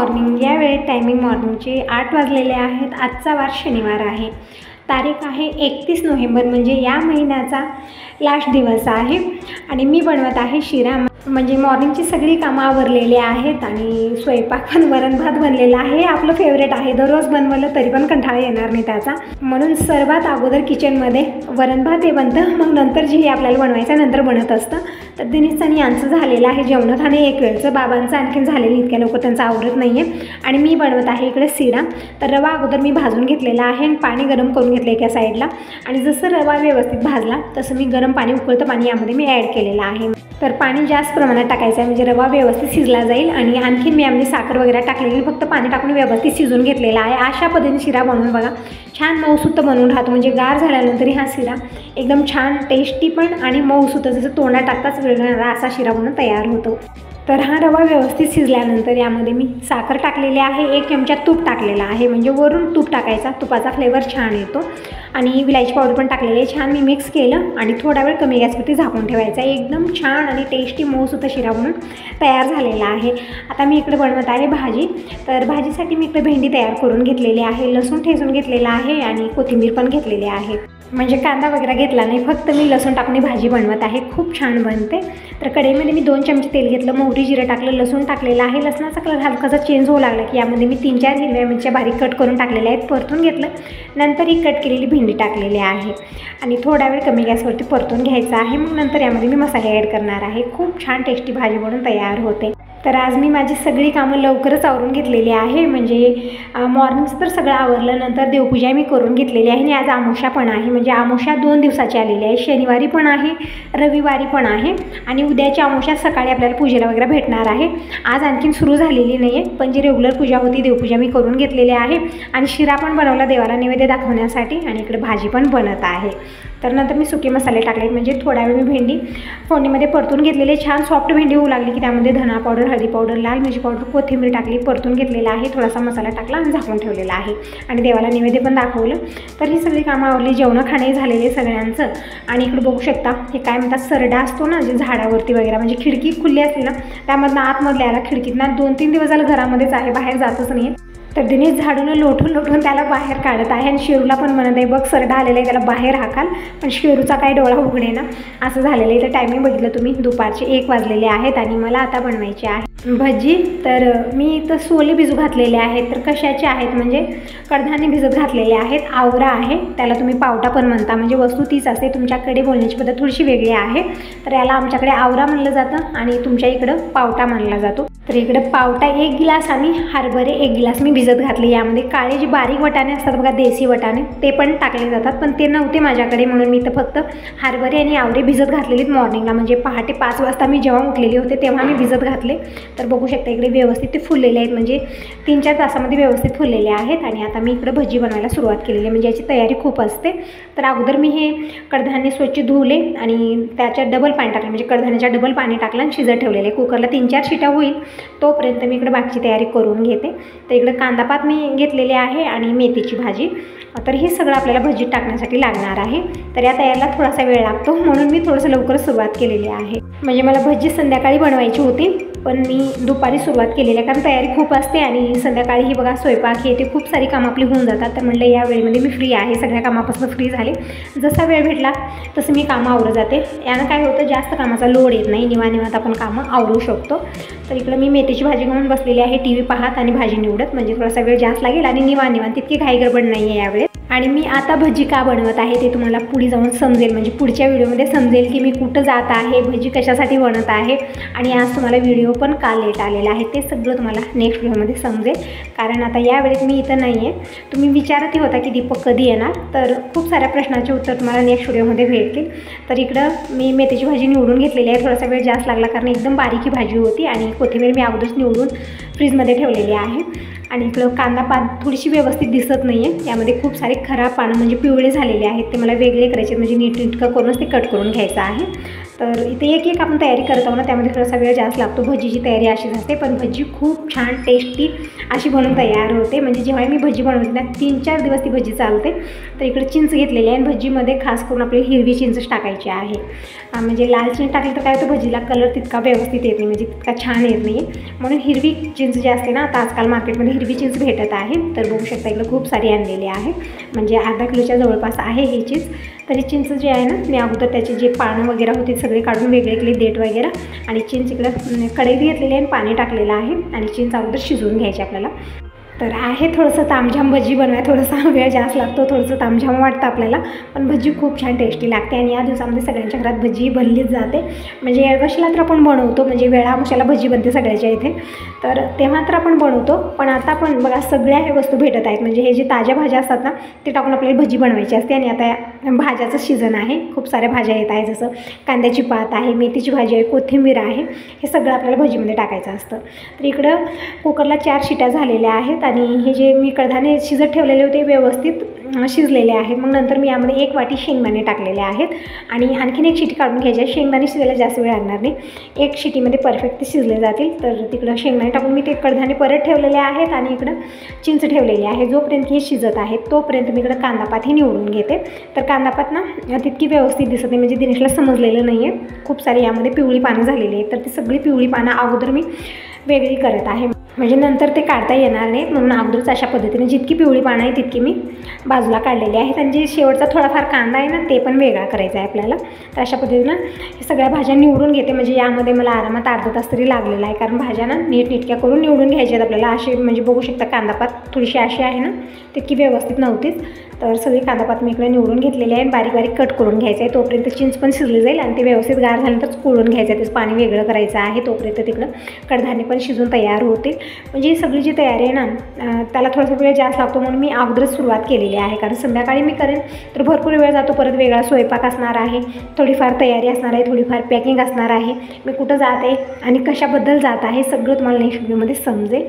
Morning. या वेळेत timing मॉर्निंगचे 8 वाजलेले आहेत। आजचा वार शनिवार आहे। तारीख आहे 31 नोव्हेंबर, म्हणजे या महिन्याचा लास्ट दिवस आहे। आणि मी बनवत आहे शिरा। म्हणजे मॉर्निंगची सगळी कामं आवरलेली आहेत आणि स्वयंपाक पण वरण भात बनलेला आहे। आपलं फेवरेट आहे, दररोज बनवलं तरी पण कंटाळा येणार नाही त्याचा, म्हणून सर्वात अगोदर किचनमध्ये वरण भात हे बनतं, मग नंतर जे आपल्याला बनवायचं नंतर बनत असतं। तर दिनेशचं आणि यांचं झालेलं आहे जेवण खाणे एक वेळचं, बाबांचं आणखीन झालेलं इतक्या लवकर त्यांचं आवरत नाही आहे। आणि मी बनवत आहे इकडे शिरा। तर रवा अगोदर मी भाजून घेतलेला आहे आणि पाणी गरम करून घेतलं एका साईडला, आणि जसं रवा व्यवस्थित भाजला तसं मी गरम पाणी, उकळतं पाणी यामध्ये मी ॲड केलेलं आहे। तर पाणी जास्त प्रमाणात टाकायचं आहे म्हणजे रवा व्यवस्थित शिजला जाईल। आणि आणखीन मी यामध्ये साखर वगैरे टाकलेली, फक्त पाणी टाकून व्यवस्थित शिजून घेतलेला आहे। अशा पद्धतीने शिरा बनवून बघा, छान मऊसूत बनवून राहतो, म्हणजे गार झाल्यानंतर हा शिरा एकदम छान टेस्टी पण आणि मऊसूत, जसं तोंडात टाकताच वेगळा असा शिरा बनून तयार होतो। तर हा रवा व्यवस्थित शिजल्यानंतर यामध्ये मी साखर टाकलेली आहे, 1 चमचा तूप टाकलेला आहे, म्हणजे वरून तूप टाकायचा, तुपाचा फ्लेवर छान येतो। आणि विलायची पावडर पण टाकलेली आहे। छान मी मिक्स केलं आणि थोडा वेळ कमी गॅसवरती झाकून ठेवायचा। एकदम छान आणि टेस्टी मऊसूत शिरा बनून तयार झालेला आहे। आता मी इकडे बनवत आहे भाजी। तर भाजीसाठी मी इकडे भेंडी तयार करून घेतलेली आहे, लसूण ठेचून घेतलेला आहे आणि कोथिंबीर पण घेतलेली आहे, म्हणजे कांदा वगैरे घेतला नाही, फक्त मी लसूण टाकून भाजी बनवत आहे, खूप छान बनते। तर कढईमध्ये मी 2 चमचे तेल घेतलं, मोहरी जिरं टाकलं, लसूण टाकलेला आहे। लसणाचा कलर हलकासा चेंज होऊ लागला की यामध्ये मी 3-4 हिरव्या मिरच्या बारीक कट करून टाकलेल्या आहेत, परतून घेतलं। नंतर ही कट केलेली भेंडी टाकलेली आहे आणि थोडा वेळ कमी गॅसवरती परतून घ्यायचा आहे। मग नंतर यामध्ये मी मसाले ॲड करणार आहे। खूप छान टेस्टी भाजी बनून तयार होते। तर आज मी माझी सगळी कामं लवकरच आवरून घेतलेली आहे, म्हणजे मॉर्निंगचं तर सगळं आवरलं, नंतर देवपूजा मी करून घेतलेली आहे। आणि आज अमावस्या पण आहे, म्हणजे अमावस्या 2 दिवसाची आलेली आहे, शनिवारी पण आहे, रविवारी पण आहे। आणि उद्याची अमावस्या सकाळी आपल्याला पूजेला वगैरे भेटणार आहे। आज आणखीन सुरू झालेली नाही आहे, पण जी रेग्युलर पूजा होती देवपूजा मी करून घेतलेली आहे। आणि शिरा पण बनवला देवाला नैवेद्य दाखवण्यासाठी, आणि इकडे भाजी पण बनत आहे। तर नंतर मी सुके मसाले टाकले, म्हणजे थोडा वेळ मी भेंडी फोडणीमध्ये परतून घेतलेले, छान सॉफ्ट भेंडी होऊ लागली की त्यामध्ये धना पावडर, हळदी पावडर, लाल मिरची पावडर, कोथिंबीर टाकली, परतून घेतलेला आहे, थोडासा मसाला टाकला आणि झाकून ठेवलेला आहे। आणि देवाला नैवेद्य पण दाखवलं। तर ही सगळी कामं आवरली, जेवणं खाणे झालेले सगळ्यांचं। आणि इकडे बघू शकता, हे काय म्हणतात, सरडा असतो ना जे झाडावरती वगैरे, म्हणजे खिडकी खुली असते ना त्यामधनं आतमधल्या याला खिडकीतनं 2-3 दिवस झालं घरामध्येच आहे, बाहेर जातच नाही। तर दिनेश झाडून लोटून त्याला बाहेर काढत आहे आणि शेरूला पण म्हणत आहे, बघ सरडा आलेला आहे, त्याला बाहेर हाकाल, पण शेरूचा काय डोळा उघडे ना, असं झालेलं आहे। तर टायमिंग बघितलं तुम्ही, दुपारचे 1 वाजलेले आहेत आणि मला आता बनवायची आहे भजी। तर मी इथं सोले भिजू घातलेले आहेत। तर कशाचे आहेत, म्हणजे कडधान्य भिजत घातलेले आहेत। आवरा आहे, त्याला तुम्ही पावटा पण म्हणता, म्हणजे वस्तू तीच असते, तुमच्याकडे बोलण्याची पद्धत थोडीशी वेगळी आहे। तर याला आमच्याकडे आवरा म्हणलं जातं आणि तुमच्या इकडं पावटा म्हणला जातो। तर इकडं पावटा 1 गिलास आणि हरभरे 1 गिलास मी भिजत घातले। यामध्ये काळे जे बारीक वटाणे असतात बघा, देसी वटाणे, ते पण टाकले जातात, पण ते नव्हते माझ्याकडे, म्हणून मी इथं फक्त हरभरे आणि आवरे भिजत घातलेलीत मॉर्निंगला, म्हणजे पहाटे 5 वाजता मी जेव्हा उठलेली होते तेव्हा मी भिजत घातले। तर बघू शकता इकडे व्यवस्थित ते फुललेले आहेत, म्हणजे 3-4 तासामध्ये व्यवस्थित फुललेले आहेत। आणि आता मी इकडे भजी बनवायला सुरुवात केलेली आहे, म्हणजे याची तयारी खूप असते। तर अगोदर मी हे कडधान्य स्वच्छ धुवले आणि त्याच्यात डबल पाणी टाकलं, म्हणजे कडधान्याच्या डबल पाणी टाकलं आणि शिजत ठेवलेले। कुकरला 3-4 शिट्या होईल तोपर्यंत मी इकडे बाकीची तयारी करून घेते। तर इकडे कांदापात मी घेतलेले आहे आणि मेथीची भाजी। तर हे सगळं आपल्याला भजीत टाकण्यासाठी लागणार आहे। तर या तयारीला थोडासा वेळ लागतो, म्हणून मी थोडंसं लवकर सुरुवात केलेली आहे। म्हणजे मला भजी संध्याकाळी बनवायची होती, पण मी दुपारी सुरुवात केलेली आहे, कारण तयारी खूप असते आणि संध्याकाळी ही बघा स्वयंपाक हे ते खूप सारी कामं आपली होऊन जातात। तर म्हणलं या वेळेमध्ये मी फ्री आहे, सगळ्या कामापासून फ्री झाले, जसा वेळ भेटला तसं मी कामं आवरत जाते। यानं काय होतं, जास्त कामाचा लोड येत नाही, निवांत आपण कामं आवरू शकतो। तर इकडं मी मेथीची भाजी घेऊन बसलेली आहे, TV पाहत आणि भाजी निवडत, म्हणजे थोडासा वेळ जास्त लागेल आणि निवांत, तितकी घाई गडबड नाही आहे यावेळेस। आणि मी आता भजी का बनवत आहे ते तुम्हाला पुढे जाऊन समजेल, म्हणजे पुढच्या व्हिडिओमध्ये समजेल की मी कुठं जात आहे, भजी कशासाठी बनवत आहे, आणि आज तुम्हाला व्हिडिओ पण का लेट आलेला आहे ते सगळं तुम्हाला नेक्स्ट व्हिडिओमध्ये समजेल। कारण आता यावेळेस मी इथं नाही आहे। तुम्ही विचारतही होता की दीपक कधी येणार, तर खूप साऱ्या प्रश्नाचे उत्तर तुम्हाला नेक्स्ट व्हिडिओमध्ये भेटतील। तर इकडं मी मेथीची भाजी निवडून घेतलेली आहे, थोडासा वेळ जास्त लागला कारण एकदम बारीक ही भाजी होती, आणि कोथिंबीर मी अगोदरच निवडून फ्रीजमध्ये ठेवलेली आहे। आणि इकडं कांदा पात थोडीशी व्यवस्थित दिसत नाही आहे, यामध्ये खूप सारे खराब पानं म्हणजे पिवळे झालेले आहेत, ते मला वेगळे करायचे, म्हणजे नीटनेटकं करूनच ते कट करून घ्यायचं आहे। तर इथे एक एक आपण तयारी करत आहोत ना, त्यामध्ये थोडासा वेळ जास्त लागतो. भजीची तयारी अशीच असते, पण भजी खूप छान टेस्टी अशी बनवून तयार होते. म्हणजे जेव्हा मी भजी बनवते ना 3-4 दिवस ती भजी चालते. तर इकडे चिंच घेतलेली आहे आणि भजीमध्ये खास करून आपली हिरवी चिंच टाकायची आहे. म्हणजे लाल चिंच टाकली तर काय होतं, भजीला कलर तितका व्यवस्थित येत नाही, म्हणजे तितका छान येत नाही. म्हणून हिरवी चिंच जी असते ना, आता आजकाल मार्केटमध्ये हिरवी चिंच भेटत आहे. तर बघू शकता इकडे खूप सारी आणलेली आहे, म्हणजे अर्धा किलोच्या जवळपास आहे ही चिंच. तर ही चिंच जी आहे ना, मी अगोदर त्याचे जे पानं वगैरे होते सगळे काढून वेगळे केले, देठ वगैरे, आणि चिंच इकडं कढईत घेतलेली आहे, पाणी टाकलेलं आहे आणि चिंच अगोदर शिजवून घ्यायची आपल्याला. तर आहे थोडंसं तामझाम भजी बनवायला, थोडासा वेळ जास्त लागतो, थोडंसं तामझाम वाटतं आपल्याला, पण भजी खूप छान टेस्टी लागते. आणि या दिवसामध्ये सगळ्यांच्या घरात भजी बनलीच जाते. म्हणजे येळवशीला तर आपण बनवतो, म्हणजे वेळामुशाला भजी बनते सगळ्याच्या इथे, तर तेव्हा तर आपण बनवतो. पण आता पण बघा सगळ्या हे वस्तू भेटत आहेत, म्हणजे हे जे ताज्या भाज्या असतात ना ते टाकून आपल्याला भजी बनवायची असते. आणि आता भाज्याचं सीझन आहे, खूप साऱ्या भाज्या येत आहे, जसं कांद्याची पात आहे, मेथीची भाजी आहे, कोथिंबीर आहे, हे सगळं आपल्याला भजीमध्ये टाकायचं असतं. तर इकडं कुकरला 4 शिट्या झालेल्या आहेत आणि हे जे मी कडधान्ये शिजत ठेवलेले होते व्यवस्थित शिजलेले आहेत. मग नंतर मी यामध्ये 1 वाटी शेंगदाणे टाकलेले आहेत आणि आणखीन 1 शिटी काढून घ्यायची आहे. शेंगदाणे शिजायला जास्त वेळ लागणार नाही, 1 शिटीमध्ये परफेक्ट ते शिजले जातील. तर तिकडं शेंगदाणे टाकून मी ते कडधान्ये परत ठेवलेले आहेत आणि इकडं चिंच ठेवलेली आहे. जोपर्यंत हे शिजत आहे तोपर्यंत मी इकडं कांदापात हे निवडून घेते. तर कांदापात ना तितकी व्यवस्थित दिसत नाही, म्हणजे दिनेशला समजलेलं नाही आहे. खूप सारी यामध्ये पिवळी पानं झालेली आहेत, तर ती सगळी पिवळी पानं अगोदर मी वेगळी करत आहे, म्हणजे नंतर ते काढता येणार नाहीत. म्हणून अगोदरच अशा पद्धतीने जितकी पिवळी पानं आहे तितकी मी बाजूला काढलेली आहेत. आणि जे शेवटचा थोडाफार कांदा आहे ना ते पण वेगळा करायचा आहे आपल्याला. तर अशा पद्धतीनं हे सगळ्या भाज्या निवडून घेते. म्हणजे यामध्ये मला आरामात अर्धा तास तरी लागलेला आहे, कारण भाज्या ना नीटनेटक्या करून निवडून घ्यायच्या आहेत आपल्याला. असे म्हणजे बघू शकता कांदापात थोडीशी अशी आहे ना, तितकी व्यवस्थित नव्हतीच. तर सगळी कांदापात मी इकडे निवडून घेतलेली आहे. बारीक बारीक कट करून घ्यायचं आहे, तोपर्यंत चिंच पण शिजली जाईल आणि ते व्यवस्थित गार झाल्यानंतर कोळून घ्यायचं आहे. त्याचं पाणी वेगळं करायचं आहे, तोपर्यंत तिकडं कडधान्ये पण शिजून तयार होतील. म्हणजे ही सगळी जी तयारी आहे ना त्याला थोडासा वेळ जास्त लागतो, म्हणून मी अगोदरच सुरुवात केलेली आहे. कारण संध्याकाळी मी करेन तर भरपूर वेळ जातो, परत वेगळा स्वयंपाक असणार आहे, थोडीफार तयारी असणार आहे, थोडीफार पॅकिंग असणार आहे, मी कुठं जाते आणि कशाबद्दल जात आहे सगळं तुम्हाला नेक्स्ट व्हिडिओमध्ये समजेल.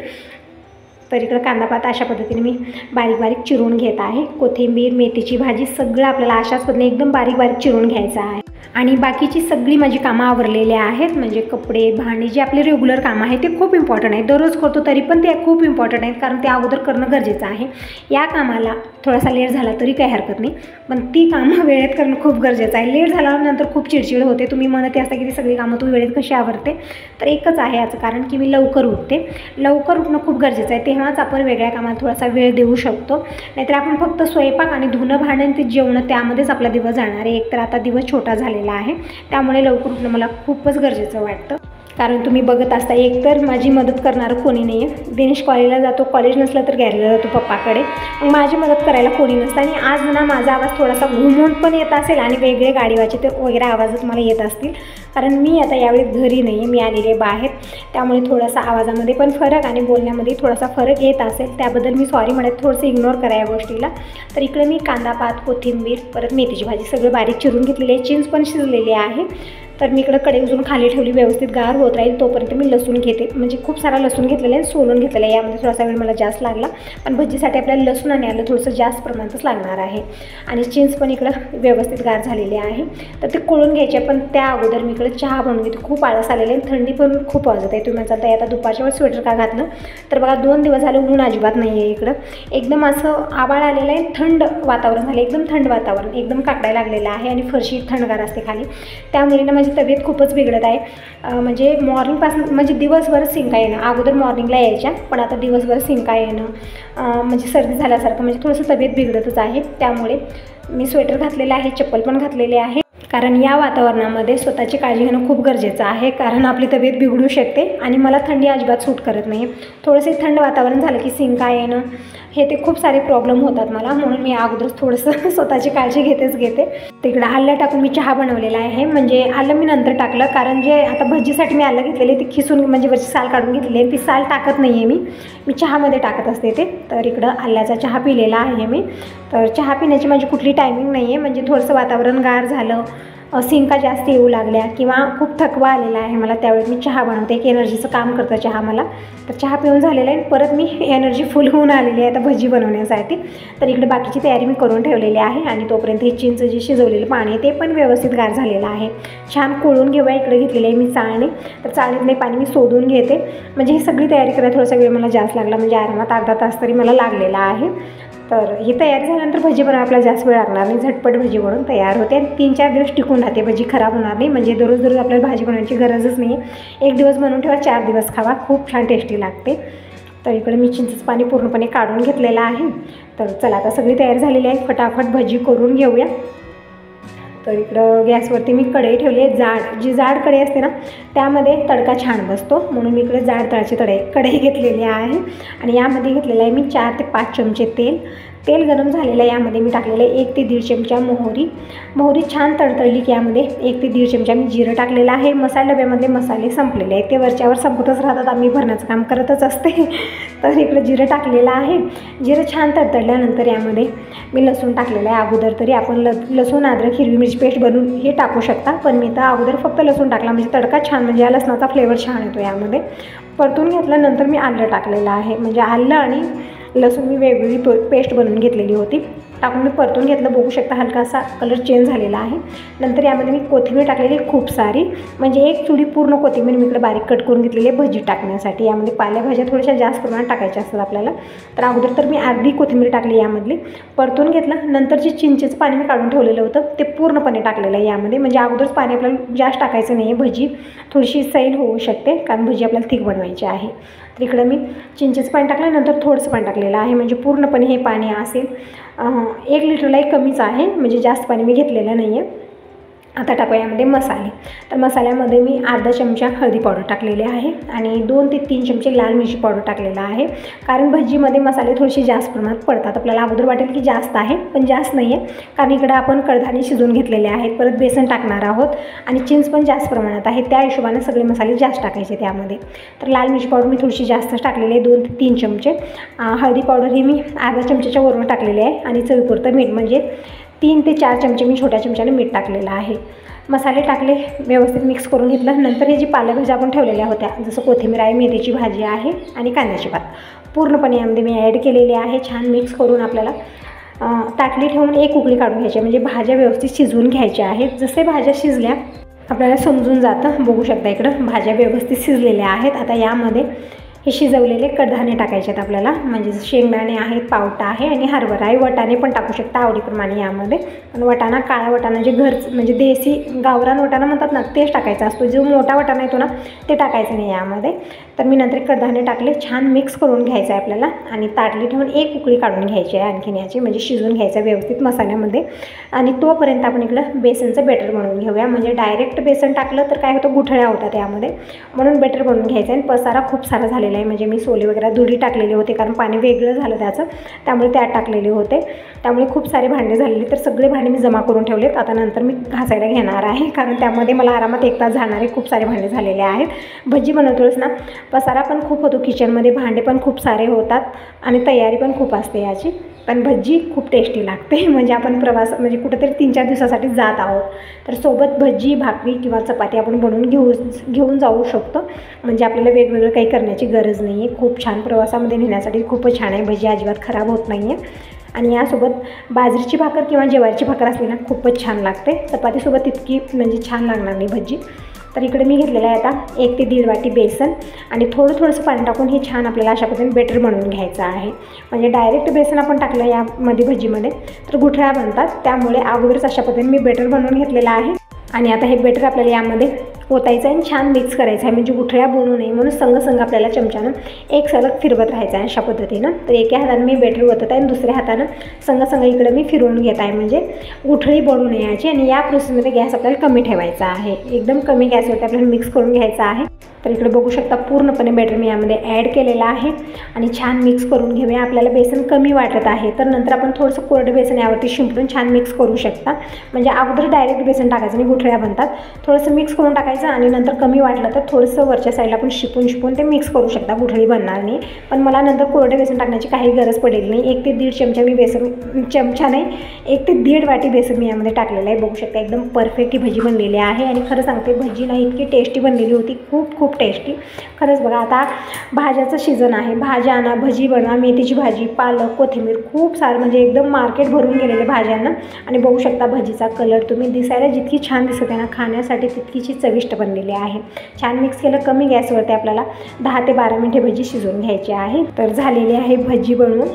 तर इकडं कांदापात अशा पद्धतीने मी बारीक बारीक चिरून घेत आहे. कोथिंबीर, मेथीची भाजी सगळं आपल्याला अशाच पद्धतीने एकदम बारीक बारीक चिरून घ्यायचं आहे. आणि बाकीची सगळी माझी कामं आवरलेली आहेत, म्हणजे कपडे, भांडी, जे आपले रेग्युलर कामं आहे ते खूप इम्पॉर्टंट आहे, दररोज करतो तरी पण ते खूप इम्पॉर्टंट आहेत, कारण ते अगोदर करणं गरजेचं आहे. या कामाला थोडासा लेट झाला तरी काही हरकत नाही, पण ती कामं वेळेत करणं खूप गरजेचं आहे. लेट झाल्यानंतर खूप चिडचिड होते. तुम्ही म्हणत असता की ती सगळी कामं तू वेळेत कशी आवरते, तर एकच आहे याचं कारण की मी लवकर उठते. लवकर उठणं खूप गरजेचं आहे, तेव्हाच आपण वेगळ्या कामाला थोडासा वेळ देऊ शकतो. नाहीतर आपण फक्त स्वयंपाक आणि धुणं भांडण ते जेवणं त्यामध्येच आपला दिवस जाणार आहे. एकतर आता दिवस छोटा झालेला आहे, त्यामुळे लवकर उठणं मला खूपच गरजेचं वाटतं. कारण तुम्ही बघत असता एकतर माझी मदत करणारं कोणी नाही आहे. दिनेश कॉलेजला जातो, कॉलेज नसलं तर गॅरेजला जातो पप्पाकडे, मग माझी मदत करायला कोणी नसतं. आणि आज ना माझा आवाज थोडासा घुमून पण येत असेल आणि वेगळे गाडीवाचे ते वगैरे आवाजच मला येत असतील, कारण मी आता यावेळी घरी नाही आहे, मी आलेली आहे बाहेर, त्यामुळे थोडासा आवाजामध्ये पण फरक आणि बोलण्यामध्ये थोडासा फरक येत असेल, त्याबद्दल मी सॉरी म्हणत, थोडंसं इग्नोर करा या गोष्टीला. तर इकडे मी कांदापात, कोथिंबीर, परत मेथीची भाजी सगळं बारीक चिरून घेतलेली आहे, चिंच पण शिजलेली आहे. तर मी इकडं कढई उचलून खाली ठेवली, व्यवस्थित गार होत राहील तोपर्यंत मी लसूण घेते. म्हणजे खूप सारा लसूण घेतलेला आहे, सोलून घेतलेला आहे. यामध्ये थोडासा वेळ मला जास्त लागला, पण भजीसाठी आपल्याला लसूण आणि आलं थोडंसं जास्त प्रमाणातच लागणार आहे. आणि चिंच पण इकडं व्यवस्थित गार झालेली आहे, तर ते कोळून घ्यायचे. पण त्या अगोदर मी इकडे चहा बनवून घेते. खूप आळस आलेले आहे, थंडी पण खूप वाजत आहे. तुम्ही म्हणता आता दुपारच्या वेळेस स्वेटर का घातलं, तर बघा 2 दिवस झालं ऊन अजिबात नाही आहे इकडं. एकदम असं आभाळ आलेलं आहे, थंड वातावरण झालं, एकदम थंड वातावरण, एकदम काकडायला लागलेलं आहे आणि फरशी थंडगार असते खाली. त्यामुळे ना माझी तब्येत खूपच बिघडत आहे. म्हणजे मॉर्निंगपासून म्हणजे दिवसभर शिंका येणं, अगोदर मॉर्निंगला यायच्या पण आता दिवसभर शिंका येणं, म्हणजे सर्दी झाल्यासारखं, म्हणजे थोडंसं तब्येत बिघडतच आहे. त्यामुळे मी स्वेटर घातलेलं आहे, चप्पल पण घातलेली आहे, कारण या वातावरणामध्ये स्वतःची काळजी घेणं खूप गरजेचं आहे, कारण आपली तब्येत बिघडू शकते. आणि मला थंडी अजिबात सूट करत नाही. थोडंसं थंड वातावरण झालं की शिंका येणं हे ते खूप सारे प्रॉब्लेम होतात मला, म्हणून मी अगोदरच थोडंसं स्वतःची काळजी घेते. तिकडं आलं टाकून मी चहा बनवलेला आहे. म्हणजे आलं मी नंतर टाकलं, कारण जे आता भजीसाठी मी आलं घेतलेले ते खिसून म्हणजे वरची साल काढून घेतलेली आहे, ती साल टाकत नाही आहे मी चहामध्ये टाकत असते ते. तर इकडं आल्याचा चहा पिलेला आहे मी. तर चहा पिण्याची माझी कुठली टायमिंग नाही आहे, म्हणजे थोडंसं वातावरण गार झालं सिंका जास्त येऊ लागल्या किंवा खूप थकवा आलेला आहे मला, त्यावेळेस मी चहा बनवते. एक एनर्जीचं काम करतं चहा मला. तर चहा पिऊन झालेला आहे, परत मी एनर्जी फुल होऊन आलेली आहे आता भजी बनवण्यासाठी. तर इकडे बाकीची तयारी मी करून ठेवलेली आहे आणि तोपर्यंत हे चिंच जे शिजवलेलं पाणी आहे ते पण व्यवस्थित गार झालेलं आहे. छान कोळून घेऊया. इकडे घेतलेली आहे मी चाळणी. तर चाळणीतले पाणी मी सोडून घेते. म्हणजे ही सगळी तयारी करायला थोडासा वेळ मला जास्त लागला, म्हणजे आरामात अर्धा तास तरी मला लागलेला आहे. तर ही तयारी झाल्यानंतर भजी बनवायला आपल्याला जास्त वेळ लागणार नाही, झटपट भजी बनवून तयार होते आणि 3-4 दिवस टिकून राहते. भजी खराब होणार नाही, म्हणजे दररोज आपल्याला भाजी बनवायची गरजच नाही आहे. 1 दिवस बनवून ठेवा, 4 दिवस खावा, खूप छान टेस्टी लागते. तर इकडे मी चिंचेचं पाणी पूर्णपणे काढून घेतलेलं आहे. तर चला आता सगळी तयारी झालेली आहे, फटाफट भजी करून घेऊया. तर इकडं गॅसवरती मी कढई ठेवली आहे. जी जाड कढई असते ना त्यामध्ये तडका छान बसतो, म्हणून मी इकडे जाड तळाची कढई घेतलेली आहे. आणि यामध्ये घेतलेलं आहे मी 4 ते 5 चमचे तेल गरम झालेलं आहे. यामध्ये मी टाकलेलं आहे 1 ते 1.5 चमचा मोहरी छान तडतडली की यामध्ये 1 ते 1.5 चमचा मी जिरं टाकलेलं आहे. मसाला डब्यामधले मसाले संपलेले आहेत, ते वरच्यावर संपतच राहतात, आम्ही भरण्याचं काम करतच असते. तर इकडे जिरं टाकलेलं आहे. जिरं छान तडतडल्यानंतर यामध्ये मी लसूण टाकलेलं आहे. अगोदर तरी आपण लसूण अद्रक हिरवी मिरची पेस्ट बनवून हे टाकू शकता, पण मी तर अगोदर फक्त लसूण टाकला, म्हणजे तडका छान, म्हणजे या लसणाचा फ्लेवर छान येतो. यामध्ये परतून घेतल्यानंतर मी आलं टाकलेलं आहे, म्हणजे आलं आणि लसूण मी वेगवेगळी पेस्ट बनवून घेतलेली होती, टाकून मी परतून घेतलं. बघू शकता हलकासा कलर चेंज झालेला आहे. नंतर यामध्ये मी कोथिंबीर टाकलेली खूप सारी, म्हणजे 1 चुडी पूर्ण कोथिंबीर मी इकडे बारीक कट करून घेतलेली आहे भजी टाकण्यासाठी. यामध्ये पालेभाज्या थोड्याशा जास्त प्रमाणात टाकायच्या असतात आपल्याला. तर अगोदर तर मी अर्धी कोथिंबीर टाकली यामधली, परतून घेतलं. नंतर जे चिंचेचं पाणी मी काढून ठेवलेलं होतं ते पूर्णपणे टाकलेलं आहे यामध्ये, म्हणजे अगोदरच पाणी आपल्याला जास्त टाकायचं नाही आहे, भजी थोडीशी सैल होऊ शकते, कारण भजी आपल्याला थिक बनवायची आहे. तर इकडं मी चिंचेचं पाणी टाकलं, नंतर थोडंसं पाणी टाकलेलं आहे, म्हणजे पूर्णपणे हे पाणी असेल 1 लिटरलाही कमीच आहे, म्हणजे जास्त पाणी मी घेतलेलं नाही आहे. आता टाकूया यामध्ये मसाले. तर मसाल्यामध्ये मी अर्धा चमचा हळदी पावडर टाकलेले आहे आणि 2 ते 3 चमचे लाल मिरची पावडर टाकलेला आहे, कारण भजीमध्ये मसाले थोडेसे जास्त प्रमाणात पडतात. आपल्याला अगोदर वाटेल की जास्त आहे, पण जास्त नाही आहे, कारण इकडं आपण कडधान्ये शिजवून घेतलेले आहेत, परत बेसन टाकणार आहोत आणि चिंच पण जास्त प्रमाणात आहे, त्या हिशोबाने सगळे मसाले जास्त टाकायचे त्यामध्ये. तर लाल मिरची पावडर मी थोडीशी जास्तच टाकलेली आहे, 2 ते 3 चमचे. हळदी पावडर ही मी अर्धा चमच्याच्या वरून टाकलेली आहे आणि चवीपुरतं मीठ, म्हणजे 3 ते 4 चमचे मी छोट्या चमच्याने मीठ टाकलेलं आहे. मसाले टाकले, व्यवस्थित मिक्स करून घेतलं. नंतर हे जी पालेभाज्या आपण ठेवलेल्या होत्या, जसं कोथिंबीर आहे, मेथीची भाजी आहे आणि कांद्याची पात, पूर्णपणे यामध्ये मी ॲड केलेली आहे. छान मिक्स करून आपल्याला ताटली ठेवून 1 उकळी काढून घ्यायची, म्हणजे भाज्या व्यवस्थित शिजवून घ्यायच्या आहेत. जसे भाज्या शिजल्या आपल्याला समजून जातं. बघू शकता इकडं भाज्या व्यवस्थित शिजलेल्या आहेत. आता यामध्ये हे शिजवलेले कडधान्ये टाकायचे आहेत आपल्याला, म्हणजे शेंगदाणे आहेत, पावटा आहे आणि हरभरा आहे. वटाणे पण टाकू शकता आवडीप्रमाणे यामध्ये. आणि वटाणा, काळा वटाणा, जे म्हणजे देसी गावरान वटाणा म्हणतात ना, तेच टाकायचा असतो. जो मोठा वटाणा येतो ना ते टाकायचं नाही यामध्ये. तर मी नंतर कडधान्ये टाकले, छान मिक्स करून घ्यायचं आहे आपल्याला आणि ताटली ठेवून 1 उकळी काढून घ्यायची आहे आणखीन याची, म्हणजे शिजवून घ्यायचं व्यवस्थित मसाल्यामध्ये. आणि तोपर्यंत आपण इकडं बेसनचं बेटर बनवून घेऊया, म्हणजे डायरेक्ट बेसन टाकलं तर काय होतं, गुठळ्या होतात यामध्ये, म्हणून बेटर बनवून घ्यायचं आहे. आणि पसारा खूप सारा झालेला आहे, म्हणजे मी सोले वगैरे दुधी टाकलेले होते, कारण पाणी वेगळं झालं त्याचं, त्यामुळे त्यात टाकलेले होते, त्यामुळे खूप सारे भांडे झालेले. तर सगळे भांडे मी जमा करून ठेवलेत. आता नंतर मी घासायला घेणार आहे, कारण त्यामध्ये मला आरामात 1 तास जाणारे खूप सारे भांडे झालेले आहेत. भजी बनवतोच ना, पसारा पण खूप होतो किचनमध्ये, भांडे पण खूप सारे होतात आणि तयारी पण खूप असते याची. पण भजी खूप टेस्टी लागते, म्हणजे आपण म्हणजे कुठेतरी 3-4 दिवसासाठी जात आहोत, तर सोबत भजी, भाकरी किंवा चपाती आपण बनवून घेऊन जाऊ शकतो, म्हणजे आपल्याला वेगवेगळं काही करण्याची गरज नाही आहे. खूप छान, प्रवासामध्ये नेण्यासाठी खूपच छान आहे. भजी अजिबात खराब होत नाही आहे. आणि यासोबत बाजरीची भाकर किंवा ज्वारीची भाकर असली ना खूपच छान लागते. चपातीसोबत इतकी म्हणजे छान लागणार नाही भजी. तर इकडे मी घेतलेलं आहे आता 1 ते 1.5 वाटी बेसन आणि थोडंसं पाणी टाकून हे छान आपल्याला अशा पद्धतीने बेटर बनवून घ्यायचं आहे. म्हणजे डायरेक्ट बेसन आपण टाकलं यामध्ये भजीमध्ये तर गुठळ्या बनतात, त्यामुळे अगोदरच अशा पद्धतीने मी बेटर बनवून घेतलेलं आहे. आणि आता हे बेटर आपल्याला यामध्ये ओतायचं आहे आणि छान मिक्स करायचं आहे, म्हणजे गुठळ्या बनू नये म्हणून संग आपल्याला चमच्यानं एक सलग फिरवत राहायचं आहे अशा पद्धतीनं. तर एका हाताने मी बेटर ओतत आहे आणि दुसऱ्या हातानं संग इकडे मी फिरवून घेत आहे, म्हणजे गुठळी बनू नये याची. आणि या प्रोसेसमध्ये गॅस आपल्याला कमी ठेवायचा आहे, एकदम कमी गॅसवरती आपल्याला मिक्स करून घ्यायचा आहे. तर इकडे बघू शकता पूर्णपणे बॅटर मी यामध्ये ॲड केलेला आहे आणि छान मिक्स करून घेऊया. आपल्याला बेसन कमी वाटत आहे तर नंतर आपण थोडंसं कोरडं बेसन यावरती शिंपडून छान मिक्स करू शकता. म्हणजे अगोदर डायरेक्ट बेसन टाकायचं आणि गुठळ्या बनतात. थोडंसं मिक्स करून टाकायचं आणि नंतर कमी वाटलं तर थोडंसं वरच्या साईडला आपण शिपून ते मिक्स करू शकता. गुठळी बनणार नाही. पण मला नंतर कोरडं बेसन टाकण्याची काही गरज पडेल नाही. 1 ते 1.5 चमचा मी बेसन, चमचा नाही 1 ते 1.5 वाटी बेसन मी यामध्ये टाकलेलं आहे. बघू शकता एकदम परफेक्ट ही भजी बनलेली आहे आणि खरं सांगते भजी ना इतकी टेस्टी बनलेली होती, खूप टेस्टी. खरंच बघा आता भाज्याचं सीझन आहे. भाज्या आणा, भजी बनवा, मेथीची भाजी, पालक, कोथिंबीर खूप सारं म्हणजे एकदम मार्केट भरून गेलेले भाज्यांना. आणि बघू शकता भजीचा कलर तुम्ही दिसायला जितकी छान दिसत आहे ना खाण्यासाठी तितकीची चविष्ट बनलेली आहे. छान मिक्स केलं. कमी गॅसवरती आपल्याला 10 ते 12 मिनिटे भजी शिजवून घ्यायची आहे. तर झालेली आहे भजी बनवून.